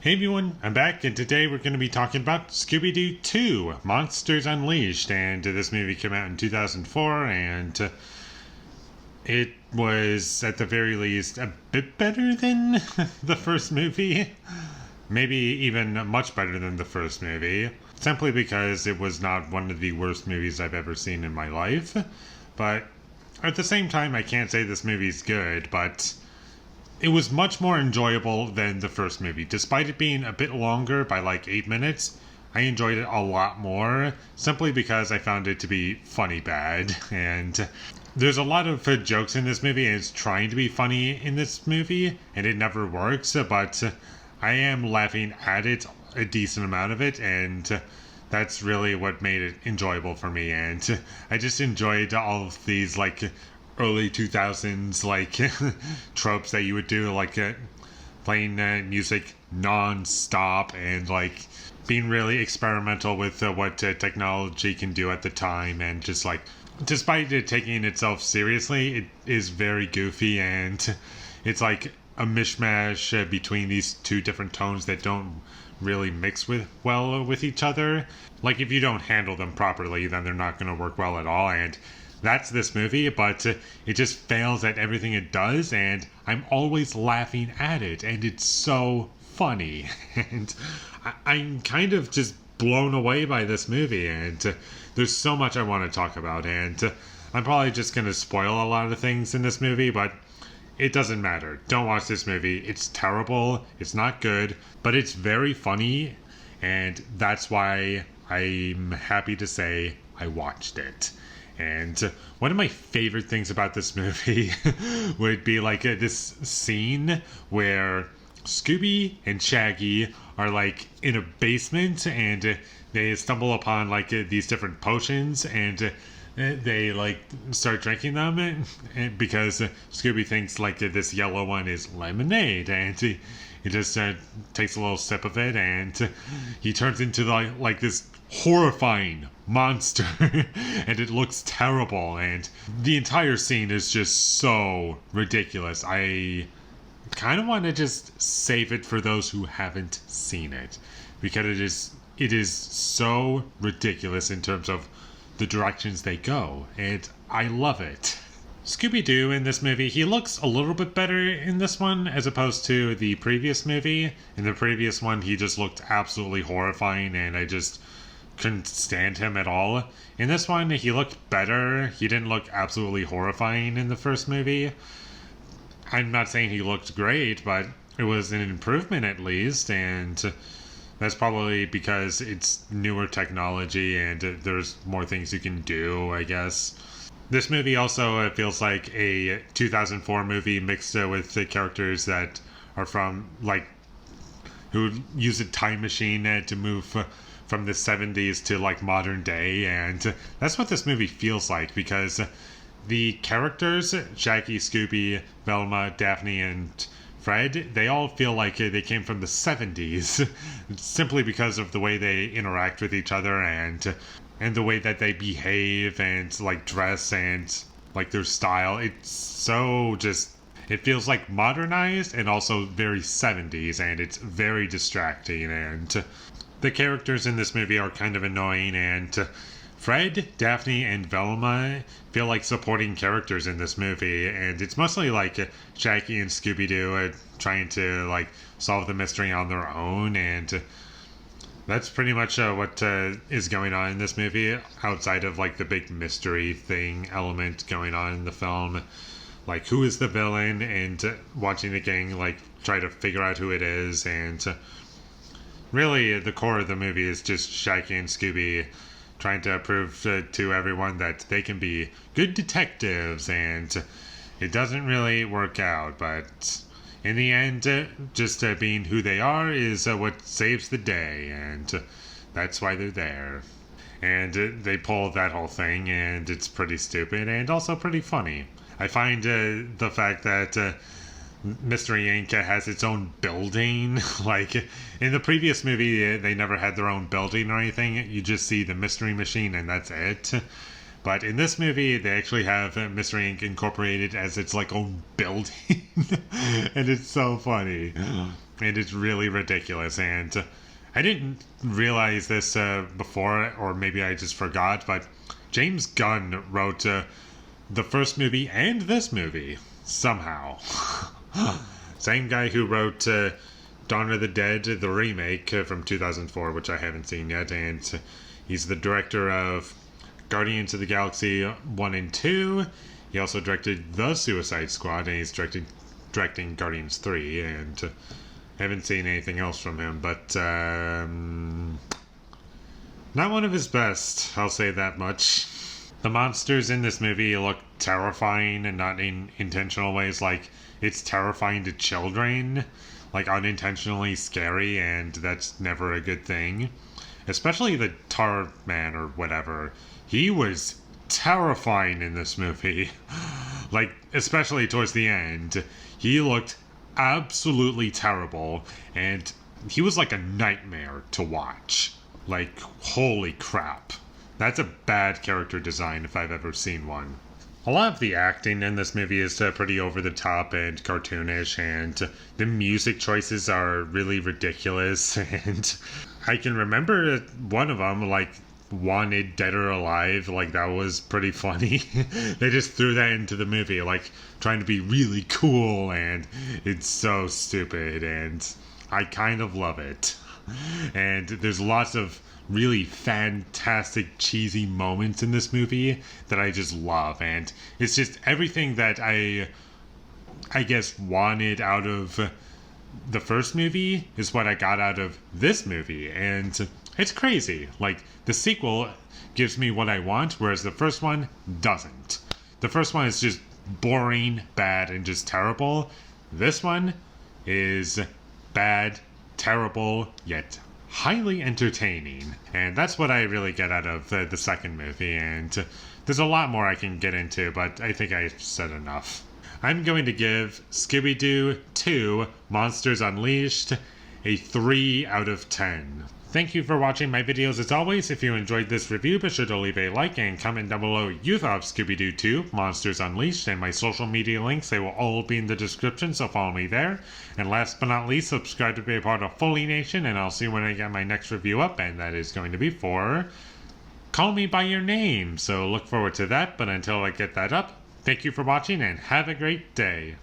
Hey everyone, I'm back, and today we're going to be talking about Scooby-Doo 2, Monsters Unleashed, and this movie came out in 2004, and it was, at the very least, a bit better than the first movie. Maybe even much better than the first movie, simply because it was not one of the worst movies I've ever seen in my life. But at the same time, I can't say this movie's good, but it was much more enjoyable than the first movie. Despite it being a bit longer by like 8 minutes, I enjoyed it a lot more, simply because I found it to be funny bad. And there's a lot of jokes in this movie, and it's trying to be funny in this movie, and it never works, but I am laughing at it, a decent amount of it, and that's really what made it enjoyable for me. And I just enjoyed all of these like early 2000s like tropes that you would do, like playing music non-stop and like being really experimental with what technology can do at the time, and just like despite it taking itself seriously, it is very goofy, and it's like a mishmash between these two different tones that don't really mix with each other. Like if you don't handle them properly, then they're not going to work well at all, and that's this movie, but it just fails at everything it does, and I'm always laughing at it, and it's so funny. And I'm kind of just blown away by this movie, and there's so much I want to talk about, and I'm probably just going to spoil a lot of things in this movie, but it doesn't matter. Don't watch this movie. It's terrible. It's not good, but it's very funny, and that's why I'm happy to say I watched it. And one of my favorite things about this movie would be like this scene where Scooby and Shaggy are like in a basement, and they stumble upon like these different potions, and they like start drinking them, and because Scooby thinks like this yellow one is lemonade, and he just takes a little sip of it, and he turns into like this horrifying monster and it looks terrible, and the entire scene is just so ridiculous. I kind of want to just save it for those who haven't seen it, because it is so ridiculous in terms of the directions they go, and I love it. Scooby-Doo in this movie, he looks a little bit better in this one as opposed to the previous movie. In the previous one, he just looked absolutely horrifying, and I just couldn't stand him at all. In this one, he looked better. He didn't look absolutely horrifying in the first movie. I'm not saying he looked great, but it was an improvement at least, and that's probably because it's newer technology and there's more things you can do, I guess. This movie also feels like a 2004 movie mixed with the characters that are from, like, who use a time machine to move from the 70s to, like, modern day. And that's what this movie feels like, because the characters, Shaggy, Scooby, Velma, Daphne, and Fred, they all feel like they came from the 70s, simply because of the way they interact with each other, and the way that they behave and like dress and like their style. It's so just, it feels like modernized and also very 70s, and it's very distracting, and the characters in this movie are kind of annoying, and Fred, Daphne, and Velma feel like supporting characters in this movie, and it's mostly like Shaggy and Scooby-Doo trying to like solve the mystery on their own, and that's pretty much what is going on in this movie, outside of like the big mystery thing element going on in the film, like who is the villain, and watching the gang like try to figure out who it is. And really the core of the movie is just Shaggy and Scooby trying to prove to everyone that they can be good detectives, and it doesn't really work out, but in the end, just being who they are is what saves the day, and that's why they're there. And they pull that whole thing, and it's pretty stupid and also pretty funny. I find the fact that Mystery Inc. has its own building. Like, in the previous movie, they never had their own building or anything. You just see the Mystery Machine, and that's it. But in this movie, they actually have Mystery Inc. incorporated as its like own building, and it's so funny. It is really ridiculous, and I didn't realize this before, or maybe I just forgot, but James Gunn wrote the first movie and this movie, somehow. Same guy who wrote Dawn of the Dead, the remake from 2004, which I haven't seen yet, and he's the director of Guardians of the Galaxy 1 and 2. He also directed The Suicide Squad, and he's directing Guardians 3, and haven't seen anything else from him, but not one of his best, I'll say that much. The monsters in this movie look terrifying, and not in intentional ways, like it's terrifying to children, like unintentionally scary, and that's never a good thing. Especially the tar man or whatever. He was terrifying in this movie. Like, especially towards the end. He looked absolutely terrible, and he was like a nightmare to watch. Like, holy crap. That's a bad character design if I've ever seen one. A lot of the acting in this movie is pretty over the top and cartoonish, and the music choices are really ridiculous. And I can remember one of them, like, Wanted Dead or Alive, like, that was pretty funny. They just threw that into the movie, like, trying to be really cool, and it's so stupid, and I kind of love it. And there's lots of really fantastic cheesy moments in this movie that I just love, and it's just everything that I guess wanted out of the first movie is what I got out of this movie, and it's crazy. Like, the sequel gives me what I want, whereas the first one doesn't. The first one is just boring, bad, and just terrible. This one is bad, terrible, yet highly entertaining. And that's what I really get out of the second movie, and there's a lot more I can get into, but I think I've said enough. I'm going to give Scooby-Doo 2 Monsters Unleashed a 3 out of 10. Thank you for watching my videos as always. If you enjoyed this review, be sure to leave a like and comment down below what you thought of Scooby-Doo 2 Monsters Unleashed, and my social media links, they will all be in the description, so follow me there. And last but not least, subscribe to be a part of Foley Nation, and I'll see you when I get my next review up, and that is going to be for Call Me By Your Name. So look forward to that, but until I get that up, thank you for watching and have a great day.